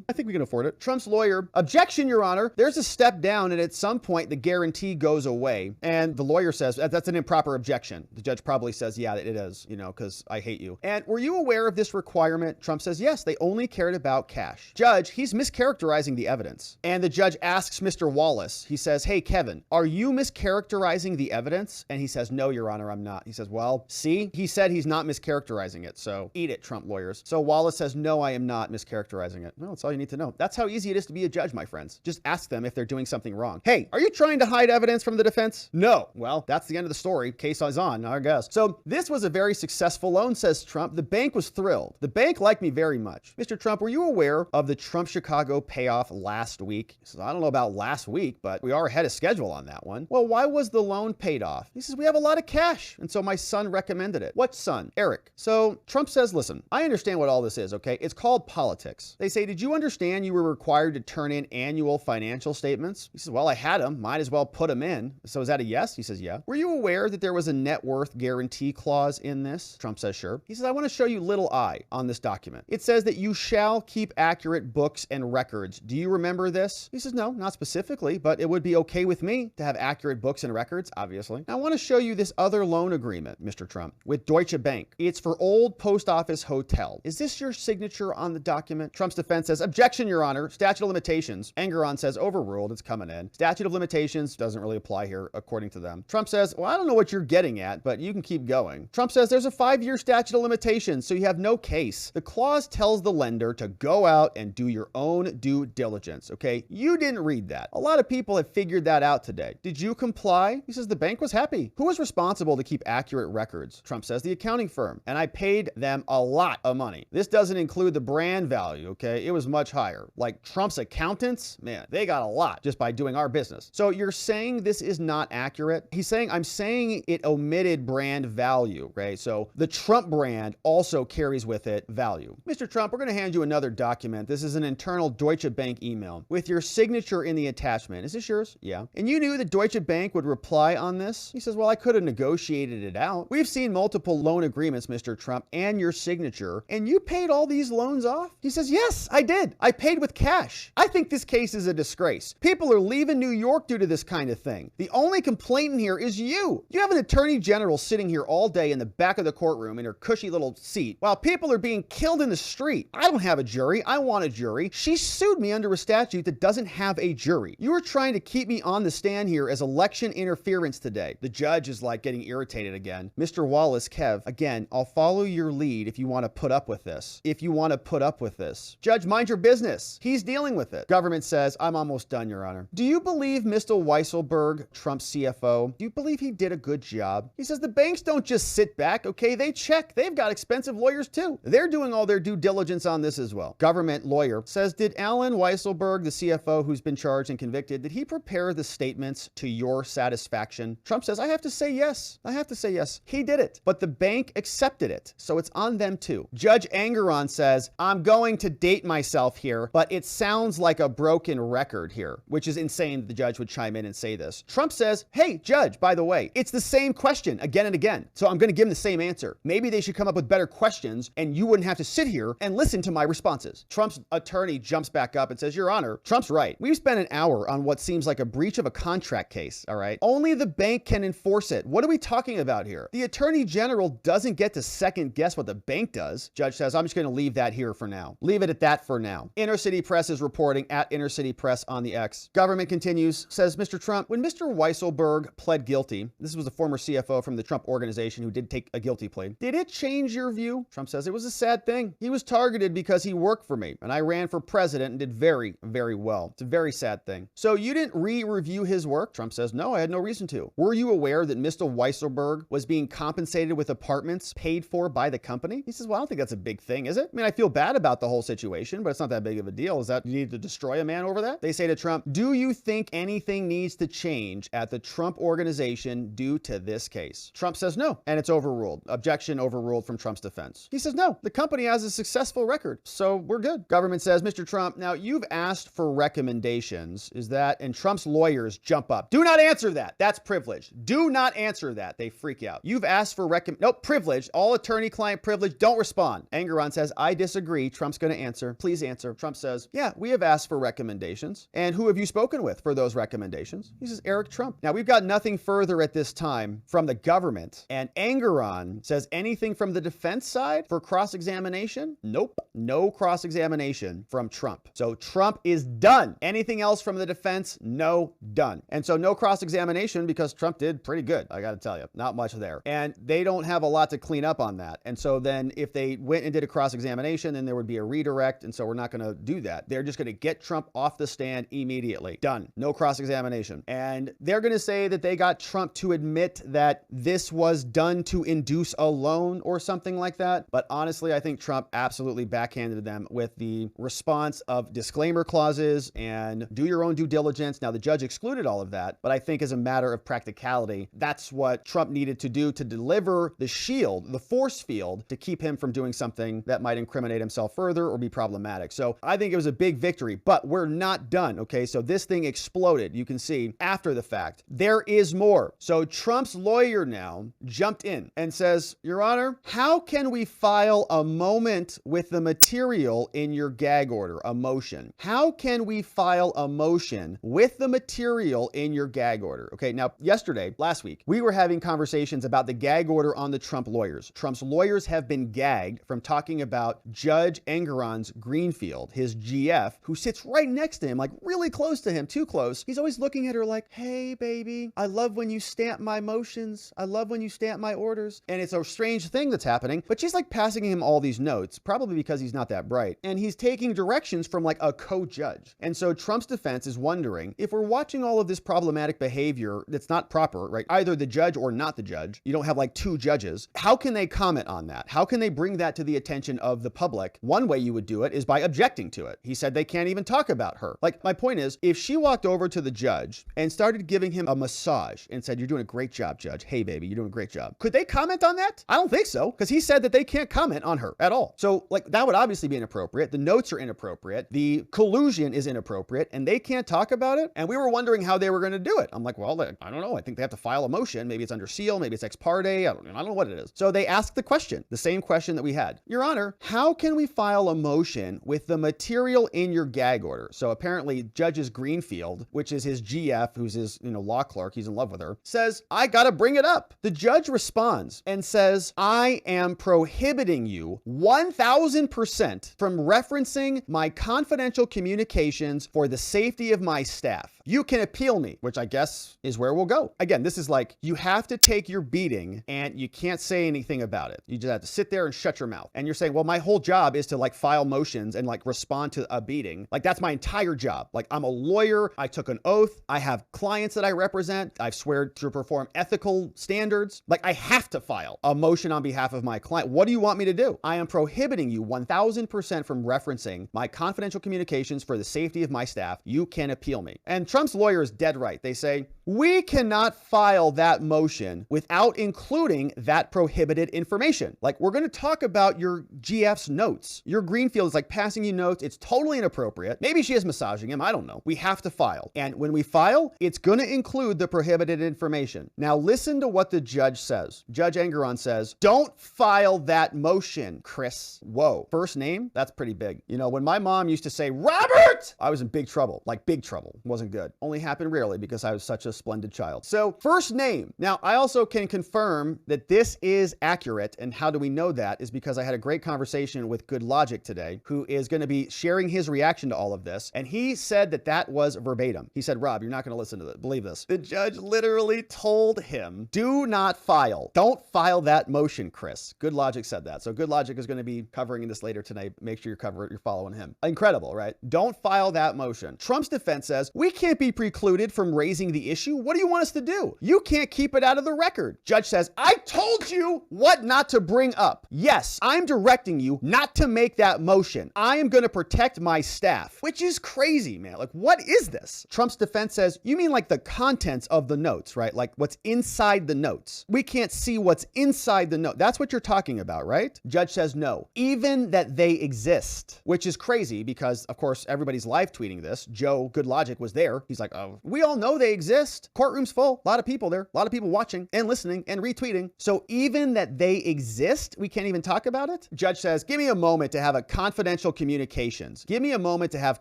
Speaker 1: I think we can afford it. Trump's lawyer, objection, Your Honor. There's a step down, and at some point, the guarantee goes away. And the lawyer says, that's an improper objection. The judge probably says, yeah, it is, because I hate you. And were you aware of this requirement? Trump says, yes, they only cared about cash. Judge, he's mischaracterizing the evidence. And the judge asks Mr. Wallace, he says, hey, Kevin, are you mischaracterizing the evidence? And he says, no, Your Honor, I'm not. He says, well, see, he said he's not mischaracterizing it. So eat it, Trump lawyers. So Wallace says, no, I am not mischaracterizing it. Well, that's all you need to know. That's how easy it is to be a judge, my friends. Just ask them if they're doing something wrong. Hey, are you trying to hide evidence from the defense? No. Well, that's the end of the story. Case is on, I guess. So this was a very successful loan, says Trump. The bank was thrilled. The bank liked me very much. Mr. Trump, were you aware of the Trump Chicago payoff last week? He says, I don't know about last week, but we are ahead of schedule on that one. Well, why was the loan paid off? He says, we have a lot of cash. And so my son recommended it. What son? Eric. So Trump says, listen, I understand what all this is, okay? It's called politics. They say, did you understand you were required to turn in annual financial statements? He says, well, I had them. Might as well put them in. So is that a yes? He says, yeah. Were you aware that there was a net worth guarantee clause in this? Trump says, sure. He says, I want to show you little I on this document. It says that you shall keep accurate books and records. Do you remember this? He says, no, not specifically, but it would be okay with me to have accurate books and records, obviously. I want to show you this other loan agreement, Mr. Trump, with Deutsche Bank. It's for Old Post Office Hotel. Is this your signature on the document? Trump's defense says, objection, Your Honor. Statute of limitations. Engoron says, overruled. It's coming in. Statute of limitations doesn't really apply here, according to them. Trump says, well, I don't know what you're getting at, but you can keep going. Trump says there's a 5-year statute of limitations, so you have no case. The clause tells the lender to go out and do your own due diligence, okay? You didn't read that. A lot of people have figured that out today. Did you comply? He says the bank was happy. Who was responsible to keep accurate records? Trump says the accounting firm, and I paid them a lot of money. This doesn't include the brand value, okay? It was much higher. Like Trump's accountants, man, they got a lot just by doing our business. So you're saying this is not accurate? He's saying, I'm saying it omitted brand value, okay? So the Trump brand also carries with it value. Mr. Trump, we're going to hand you another document. This is an internal Deutsche Bank email with your signature in the attachment. Is this yours? Yeah. And you knew that Deutsche Bank would reply on this? He says, well, I could have negotiated it out. We've seen multiple loan agreements, Mr. Trump, and your signature, and you paid all these loans off? He says, yes, I did. I paid with cash. I think this case is a disgrace. People are leaving New York due to this kind of thing. The only complainant here is you. You have an attorney general sitting here all day in the back of the courtroom in her cushy little seat while people are being killed in the street. I don't have a jury. I want a jury. She sued me under a statute that doesn't have a jury. You were trying to keep me on the stand here as election interference today. The judge is like getting irritated again. Mr. Wallace, Kev, again, I'll follow your lead if you want to put up with this. If you want to put up with this. Judge, mind your business. He's dealing with it. Government says, I'm almost done, Your Honor. Do you believe Mr. Weisselberg, Trump's CFO, do you believe he did a good job? He says the banks don't just sit back, okay? They check. They've got expensive lawyers too. They're doing all their due diligence on this as well. Government lawyer says, did Alan Weisselberg, the CFO who's been charged and convicted, did he prepare the statements to your satisfaction? Trump says, I have to say yes. I have to say yes. He did it, but the bank accepted it. So it's on them too. Judge Engoron says, I'm going to date myself here, but it sounds like a broken record here, which is insane that the judge would chime in and say this. Trump says, hey, judge, by the way, it's the same question again and again. So I'm going to give him the same answer. Maybe they should come up with better questions and you wouldn't have to sit here and listen to my responses. Trump's attorney jumps back up and says, Your Honor, Trump's right. We've spent an hour on what seems like a breach of a contract case, all right? Only the bank can enforce it. What are we talking about here? The attorney general doesn't get to second guess what the bank does. Judge says, I'm just going to leave that here for now. Leave it at that for now. Inner City Press is reporting at Inner City Press on the X. Government continues, says, Mr. Trump, when Mr. Weisselberg pled guilty, this was a former CFO from the Trump organization who did take a guilty plea. Did it change your view? Trump says it was a sad thing. He was targeted because he worked for me and I ran for president and did very, very well. It's a very sad thing. So you didn't re-review his work? Trump says, no, I had no reason to. Were you aware that Mr. Weisselberg was being compensated with apartments paid for by the company? He says, well, I don't think that's a big thing, is it? I mean, I feel bad about the whole situation, but it's not that big of a deal. Is that you need to destroy a man over that? They say to Trump, do you think anything needs to change at the Trump organization due to this case? Trump says no, and it's overruled. Objection overruled from Trump's defense. He says, no, the company has a successful record, so we're good. Government says, Mr. Trump, now you've asked for recommendations. Is that, and Trump's lawyers jump up. Do not answer that. That's privilege. Do not answer that. They freak out. You've asked for nope, privilege. All attorney-client privilege. Don't respond. Engoron says, I disagree. Trump's going to answer. Please answer. Trump says, yeah, we have asked for recommendations. And who have you spoken with for those recommendations? He says, Eric Trump. Now, we've got nothing further at this time from the government. And Engoron says anything from the defense side for cross-examination? Nope. No cross-examination from Trump. So Trump is done. Anything else from the defense? No, done. And so no cross-examination because Trump did pretty good. I got to tell you, not much there. And they don't have a lot to clean up on that. And so then if they went and did a cross-examination, then there would be a redirect. And so we're not going to do that. They're just going to get Trump off the stand immediately. Done. No cross-examination. And they're going to say that they got Trump to admit that this was done to induce a loan or something like that. But honestly, I think Trump absolutely backhanded them with the response of disclaimer clauses and do your own due diligence. Now, the judge excluded all of that, but I think as a matter of practicality, that's what Trump needed to do to deliver the shield, the force field, to keep him from doing something that might incriminate himself further or be problematic. So I think it was a big victory, but we're not done, okay? So this thing exploded. You can see after the fact, there is more. So Trump's lawyer now jumped in and says, Your Honor, how can we file a moment with the material in your gag order, a motion? How can we file a motion with the material in your gag order? Okay, now last week, we were having conversations about the gag order on the Trump lawyers. Trump's lawyers have been gagged from talking about Judge Engoron's Greenfield, his GF, who sits right next to him, like really close to him, too close. He's always looking at her like, hey, baby, I love when you stamp my motions. I love when you stamp my orders. And it's a strange thing that's happening, but she's like passing him all these notes, probably because he's not that bright. And he's taking directions from like a co-judge. And so Trump's defense is wondering if we're watching all of this problematic behavior that's not proper, right? Either the judge or not the judge. You don't have like two judges. How can they comment on that? How can they bring that to the attention of the public? One way you would do it is by objecting to it. He said they can't even talk about her. Like, my point is, if she walked over to the judge and started giving him a massage and said, you're doing a great job, Judge. Hey, baby, you're doing a great job. Could they comment on that? I don't think so, because he said that they can't comment on her at all. So like that would obviously be inappropriate. The notes are inappropriate. The collusion is inappropriate and they can't talk about it. And we were wondering how they were going to do it. I'm like, well, I don't know. I think they have to file a motion. Maybe it's under seal. Maybe it's ex parte. I don't know what it is. So they asked the question, the same question that we had. Your Honor, how can we file a motion with the material in your gag order? So apparently Judge's Greenfield, which is his GF, who's his law clerk, he's in love with her, says, I got to bring it up. The judge responds and says, I am prohibiting you 1000% from referencing my confidential communications for the safety of my staff. You can appeal me, which I guess is where we'll go. Again, this is like, you have to take your beating and you can't say anything about it. You just have to sit there and shut your mouth. And you're saying, well, my whole job is to like file motions and like respond to a beating. Like that's my entire job. Like I'm a lawyer. I took an oath. I have clients that I represent. I've sworn to perform ethical standards. Like I have to file a motion on behalf of my client. What do you want me to do? I am prohibiting you 1000% from referencing my confidential communications for the safety of my staff. You can appeal me. And Trump's lawyer is dead right. They say, we cannot file that motion without including that prohibited information. Like we're going to talk about your GF's notes. Your Greenfield is like passing you notes. It's totally inappropriate. Maybe she is massaging him. I don't know. We have to file. And when we file, it's going to include the prohibited information. Now listen to what the judge says. Judge Engoron says, don't file that motion, Chris. Whoa. First name? That's pretty big. When my mom used to say, Robert, I was in big trouble. Like big trouble. Wasn't good. Only happened rarely because I was such a splendid child. So first name. Now I also can confirm that this is accurate. And how do we know that is because I had a great conversation with GoodLawgic today, who is going to be sharing his reaction to all of this. And he said that that was verbatim. He said, Rob, you're not going to listen to this. Believe this. The judge literally told him, do not file. Don't file that motion, Chris. GoodLawgic said that. So GoodLawgic is going to be covering this later tonight. Make sure you're following him. Incredible, right? Don't file that motion. Trump's defense says, we can't be precluded from raising the issue. What do you want us to do? You can't keep it out of the record. Judge says, I told you what not to bring up. Yes, I'm directing you not to make that motion. I am going to protect my staff, which is crazy, man. Like, what is this? Trump's defense says, you mean like the contents of the notes, right? Like what's inside the notes. We can't see what's inside the note. That's what you're talking about, right? Judge says, no, even that they exist, which is crazy because, of course, everybody's live tweeting this. Joe GoodLawgic was there. He's like, oh, we all know they exist. Courtroom's full. A lot of people there. A lot of people watching and listening and retweeting. So even that they exist, we can't even talk about it? Judge says, give me a moment to have a confidential communications. Give me a moment to have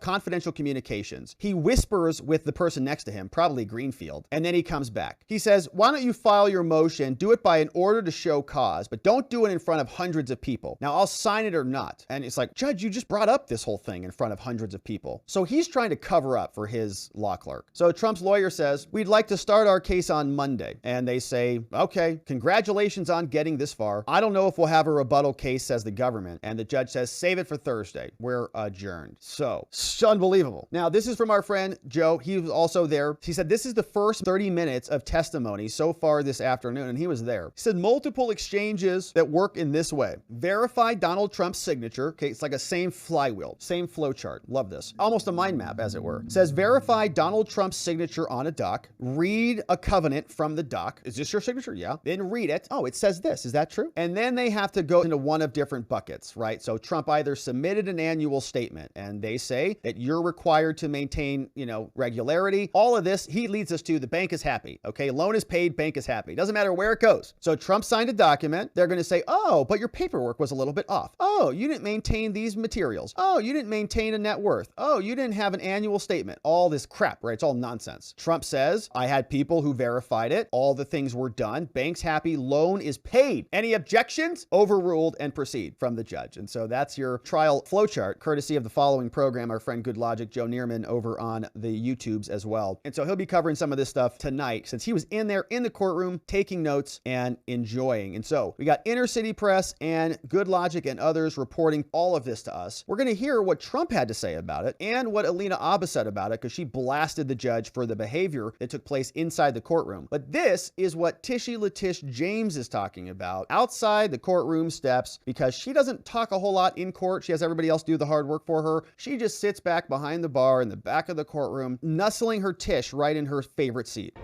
Speaker 1: confidential communications. He whispers with the person next to him, probably Greenfield, and then he comes back. He says, why don't you file your motion, do it by an order to show cause, but don't do it in front of hundreds of people. Now, I'll sign it or not. And it's like, Judge, you just brought up this whole thing in front of hundreds of people. So he's trying to cover up for his law clerk. So Trump's lawyer says, we'd like to start our case on Monday. And they say, okay, congratulations on getting this far. I don't know if we'll have a rebuttal case, says the government. And the judge says, save it for Thursday. We're adjourned. So it's unbelievable. Now, this is from our friend Joe. He was also there. He said, this is the first 30 minutes of testimony so far this afternoon. And he was there. He said, multiple exchanges that work in this way. Verify Donald Trump's signature. Okay, it's like a same flywheel, same flow chart. Love this. Almost a mind map, as it were. It says, verify Donald Trump's signature on a doc. Read a covenant from the doc. Is this your signature? Yeah. Then read it. Oh, it says this. Is that true? And then they have to go into one of different buckets, right? So Trump either submitted an annual statement and they say that you're required to maintain, regularity. All of this, he leads us to the bank is happy. Okay. Loan is paid. Bank is happy. Doesn't matter where it goes. So Trump signed a document. They're going to say, oh, but your paperwork was a little bit off. Oh, you didn't maintain these materials. Oh, you didn't maintain a net worth. Oh, you didn't have an annual statement. All this crap, right? It's all nonsense. Trump says, I had people who verified it. All the things were done. Bank's happy. Loan is paid. Any objections? Overruled and proceed from the judge. And so that's your trial flowchart, courtesy of the following program, our friend GoodLawgic, Joe Neerman, over on the YouTubes as well. And so he'll be covering some of this stuff tonight since he was in there in the courtroom taking notes and enjoying. And so we got Inner City Press and GoodLawgic and others reporting all of this to us. We're going to hear what Trump had to say about it and what Alina Habba said about it because she blasted the judge for the behavior that took place inside the courtroom. But this is what Leticia James is talking about outside the courtroom steps because she doesn't talk a whole lot in court. She has everybody else do the hard work for her. She just sits back behind the bar in the back of the courtroom, nuzzling her Tish right in her favorite seat.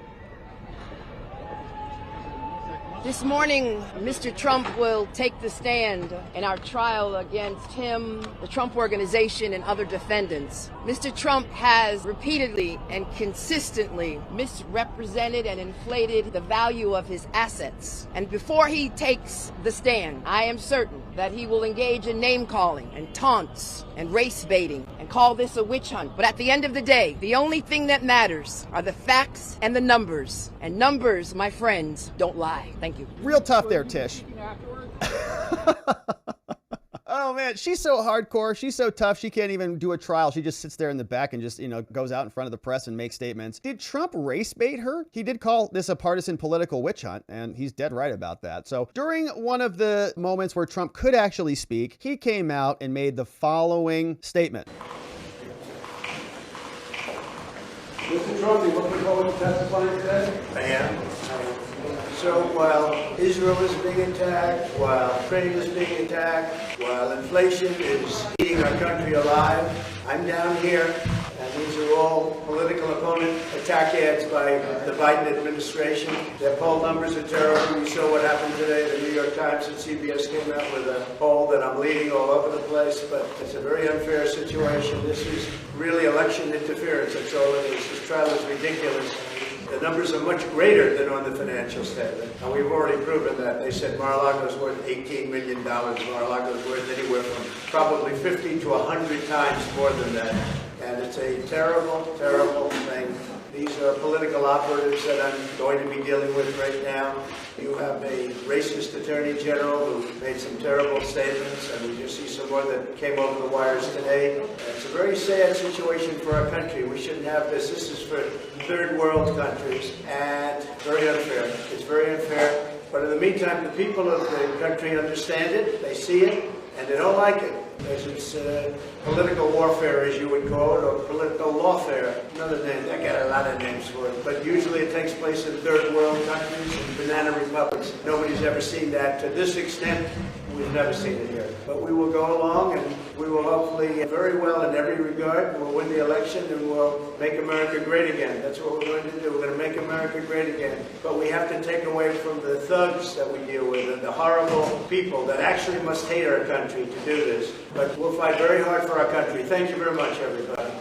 Speaker 2: This morning, Mr. Trump will take the stand in our trial against him, the Trump Organization, and other defendants. Mr. Trump has repeatedly and consistently misrepresented and inflated the value of his assets. And before he takes the stand, I am certain that he will engage in name-calling and taunts and race baiting and call this a witch hunt. But at the end of the day, the only thing that matters are the facts and the numbers. And numbers, my friends, don't lie. Thank you.
Speaker 1: Real tough there, Tish. Oh man, she's so hardcore. She's so tough. She can't even do a trial. She just sits there in the back and just, goes out in front of the press and makes statements. Did Trump race bait her? He did call this a partisan political witch hunt, and he's dead right about that. So during one of the moments where Trump could actually speak, he came out and made the following statement.
Speaker 3: Mr. Trump, you looking forward to testifying today?
Speaker 4: I am. So while Israel is being attacked, while Ukraine is being attacked, while inflation is eating our country alive, I'm down here, and these are all political opponent attack ads by the Biden administration. Their poll numbers are terrible. You saw what happened today. The New York Times and CBS came out with a poll that I'm leading all over the place, but it's a very unfair situation. This is really election interference. That's all it is. This trial is ridiculous. The numbers are much greater than on the financial statement, and we've already proven that. They said Mar-a-Lago's worth $18 million. Mar-a-Lago's worth anywhere from probably 50 to 100 times more than that. And it's a terrible, terrible thing. These are political operatives that I'm going to be dealing with right now. You have a racist attorney general who made some terrible statements, and we just see some more that came over the wires today. And it's a very sad situation for our country. We shouldn't have this. This is for third world countries, and very unfair. It's very unfair. But in the meantime, the people of the country understand it, they see it, and they don't like it. Because it's political warfare, as you would call it, or political lawfare. Another name. I got a lot of names for it. But usually it takes place in third world countries and banana republics. Nobody's ever seen that to this extent We've never seen it here. But we will go along, and we will hopefully very well in every regard. We'll win the election, and we'll make America great again. That's what we're going to do. We're going to make America great again. But we have to take away from the thugs that we deal with and the horrible people that actually must hate our country to do this. But we'll fight very hard for our country. Thank you very much, everybody.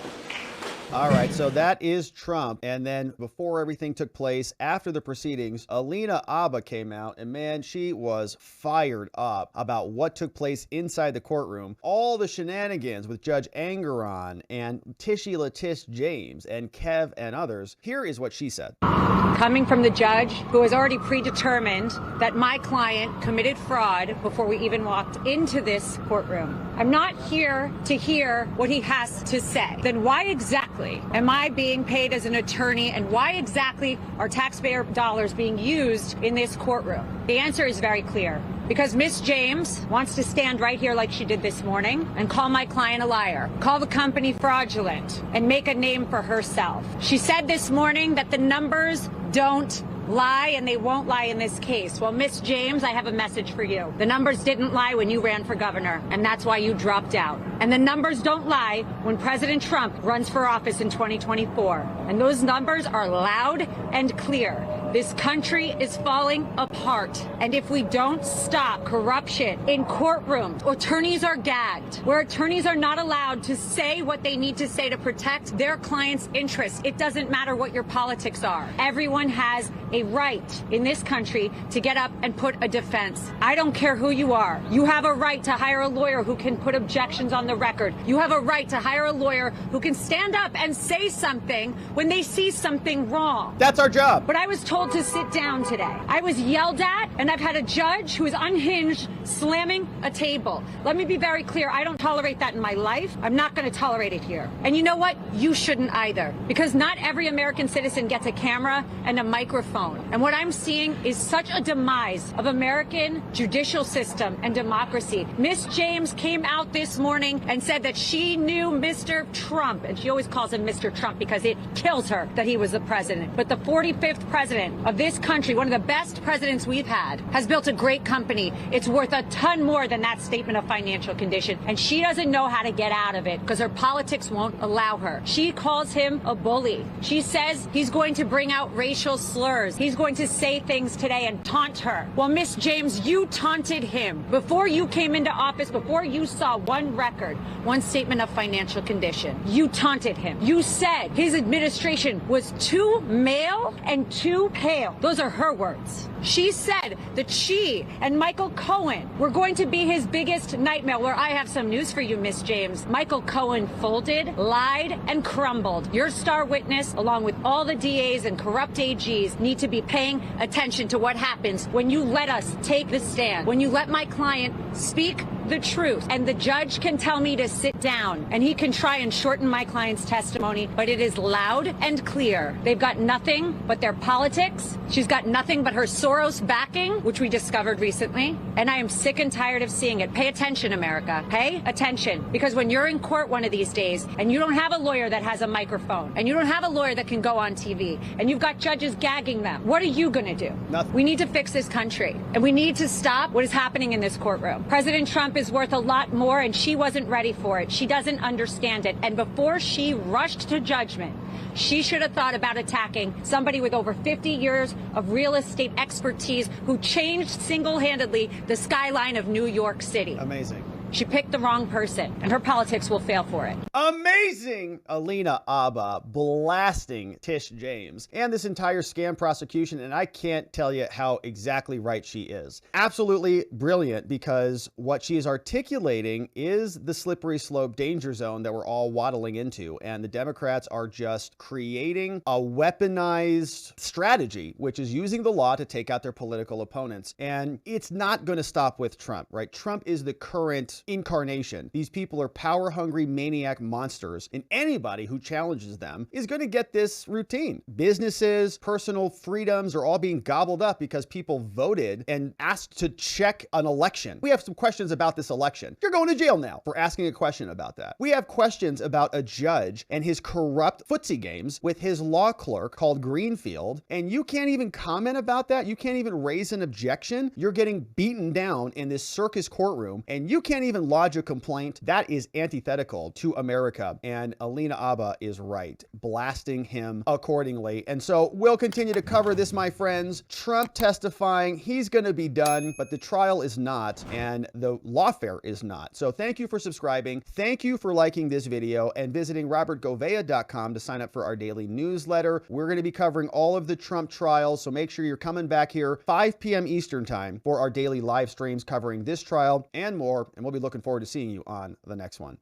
Speaker 1: All right, so that is Trump. And then before everything took place, after the proceedings, Alina Habba came out, and man, she was fired up about what took place inside the courtroom. All the shenanigans with Judge Engoron and Leticia James and Kev and others. Here is what she said.
Speaker 5: Coming from the judge who has already predetermined that my client committed fraud before we even walked into this courtroom. I'm not here to hear what he has to say. Then why exactly am I being paid as an attorney, and why exactly are taxpayer dollars being used in this courtroom? The answer is very clear. Because Miss James wants to stand right here like she did this morning and call my client a liar, call the company fraudulent, and make a name for herself. She said this morning that the numbers don't lie, and they won't lie in this case. Well, Miss James, I have a message for you. The numbers didn't lie when you ran for governor, and that's why you dropped out. And the numbers don't lie when President Trump runs for office in 2024. And those numbers are loud and clear. This country is falling apart. And if we don't stop corruption in courtrooms, attorneys are gagged, where attorneys are not allowed to say what they need to say to protect their clients' interests. It doesn't matter what your politics are. Everyone has a right in this country to get up and put a defense. I don't care who you are. You have a right to hire a lawyer who can put objections on the record. You have a right to hire a lawyer who can stand up and say something when they see something wrong.
Speaker 1: That's our job.
Speaker 5: But I was told to sit down today. I was yelled at, and I've had a judge who is unhinged slamming a table. Let me be very clear. I don't tolerate that in my life. I'm not going to tolerate it here. And you know what? You shouldn't either. Because not every American citizen gets a camera and a microphone. And what I'm seeing is such a demise of American judicial system and democracy. Miss James came out this morning and said that she knew Mr. Trump, and she always calls him Mr. Trump because it kills her that he was the president. But the 45th president of this country, one of the best presidents we've had, has built a great company. It's worth a ton more than that statement of financial condition. And she doesn't know how to get out of it because her politics won't allow her. She calls him a bully. She says he's going to bring out racial slurs. He's going to say things today and taunt her. Well, Miss James, you taunted him before you came into office, before you saw one record, one statement of financial condition. You taunted him. You said his administration was too male and too pale. Those are her words. She said that she and Michael Cohen were going to be his biggest nightmare. Well, I have some news for you, Miss James. Michael Cohen folded, lied, and crumbled. Your star witness, along with all the DAs and corrupt AGs, need to be paying attention to what happens when you let us take the stand, when you let my client speak the truth. And the judge can tell me to sit down, and he can try and shorten my client's testimony, but it is loud and clear. They've got nothing but their politics. She's got nothing but her Soros backing, which we discovered recently. And I am sick and tired of seeing it. Pay attention, America. Pay attention. Because when you're in court one of these days, and you don't have a lawyer that has a microphone, and you don't have a lawyer that can go on TV, and you've got judges gagging them, what are you going to do?
Speaker 1: Nothing.
Speaker 5: We need to fix this country, and we need to stop what is happening in this courtroom. President Trump is worth a lot more, and she wasn't ready for it. She doesn't understand it. And before she rushed to judgment, she should have thought about attacking somebody with over 50 years of real estate expertise who changed single-handedly the skyline of New York City.
Speaker 1: Amazing.
Speaker 5: She picked the wrong person, and her politics will fail for it.
Speaker 1: Amazing! Alina Habba blasting Tish James and this entire scam prosecution, and I can't tell you how exactly right she is. Absolutely brilliant, because what she is articulating is the slippery slope danger zone that we're all waddling into, and the Democrats are just creating a weaponized strategy, which is using the law to take out their political opponents. And it's not going to stop with Trump, right? Trump is the current incarnation. These people are power-hungry maniac monsters, and anybody who challenges them is going to get this routine. Businesses, personal freedoms are all being gobbled up because people voted and asked to check an election. We have some questions about this election. You're going to jail now for asking a question about that. We have questions about a judge and his corrupt footsie games with his law clerk called Greenfield, and you can't even comment about that. You can't even raise an objection. You're getting beaten down in this circus courtroom, and you can't even lodge a complaint. That is antithetical to America, and Alina Habba is right, blasting him accordingly. And so we'll continue to cover this, my friends. Trump testifying, he's going to be done, but the trial is not, and the lawfare is not. So thank you for subscribing. Thank you for liking this video and visiting robertgovea.com to sign up for our daily newsletter. We're going to be covering all of the Trump trials, so make sure you're coming back here 5 p.m. Eastern time for our daily live streams covering this trial and more, and we'll be looking forward to seeing you on the next one.